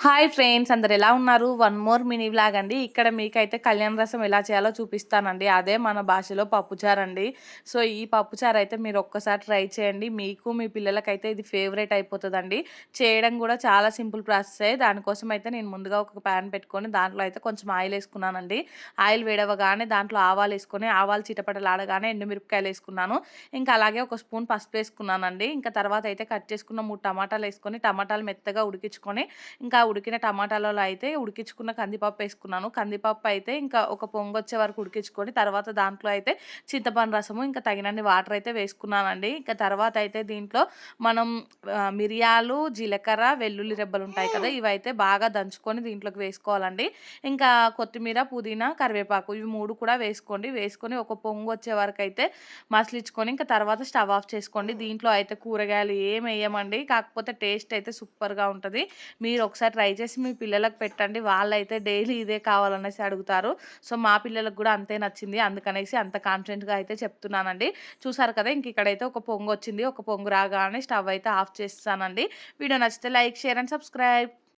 Hi friends, అందరు ఎలా ఉన్నారు? వన్ మోర్ మినీ వ్లాగ్ అండి. ఇక్కడ మీకైతే కళ్యాణ రసం ఎలా చేయాలో చూపిస్తానండి. అదే మన భాషలో పప్పుచారు అండి. సో ఈ పప్పుచారు అయితే మీరు ఒక్కసారి ట్రై చేయండి. మీకు మీ పిల్లలకైతే ఇది ఫేవరెట్ అయిపోతుందండి. చేయడం కూడా చాలా సింపుల్ ప్రాసెస్. దానికోసం అయితే నేను ముందుగా ఒక ప్యాన్ పెట్టుకొని దాంట్లో అయితే కొంచెం ఆయిల్ వేసుకున్నానండి. ఆయిల్ వేడవగానే దాంట్లో ఆవాలు వేసుకొని ఆవాలు చిటపటలాడగానే ఎండుమిరపకాయలు వేసుకున్నాను. ఇంకా అలాగే ఒక స్పూన్ పసుపు వేసుకున్నానండి. ఇంకా తర్వాత అయితే కట్ చేసుకున్న 3 టమాటాలు వేసుకొని టమాటాలు మెత్తగా ఉడికించుకొని ఇంకా ఉడికిన టమాటాలలో అయితే ఉడికించుకున్న కందిపప్పు వేసుకున్నాను. కందిపప్పు అయితే ఇంకా ఒక పొంగొచ్చే వరకు ఉడికించుకొని తర్వాత దాంట్లో అయితే చింతపండు రసము ఇంకా తగినన్ని వాటర్ అయితే వేసుకున్నానండి. ఇంకా తర్వాత అయితే దీంట్లో మనం మిరియాలు, జీలకర్ర, వెల్లుల్లి రెబ్బలు ఉంటాయి కదా, ఇవైతే బాగా దంచుకొని దీంట్లోకి వేసుకోవాలండి. ఇంకా కొత్తిమీర, పుదీనా, కరివేపాకు ఇవి 3 కూడా వేసుకోండి. వేసుకొని ఒక పొంగు వచ్చే వరకు అయితే మసలించుకొని ఇంకా తర్వాత స్టవ్ ఆఫ్ చేసుకోండి. దీంట్లో అయితే కూరగాయలు ఏం వేయమండి, కాకపోతే టేస్ట్ అయితే సూపర్గా ఉంటుంది. మీరు ఒకసారి ట్రై చేసి మీ పిల్లలకు పెట్టండి. వాళ్ళైతే డైలీ ఇదే కావాలనేసి అడుగుతారు. సో మా పిల్లలకు కూడా అంతే నచ్చింది. అందుకనేసి అంత కాన్ఫిడెంట్‌గా అయితే చెప్తున్నానండి. చూసారు కదా, ఇంక ఇక్కడైతే ఒక పొంగొచ్చింది. ఒక పొంగు రాగానే స్టవ్ అయితే ఆఫ్ చేసేసానండి. వీడియో నచ్చితే లైక్, షేర్ అండ్ సబ్స్క్రైబ్.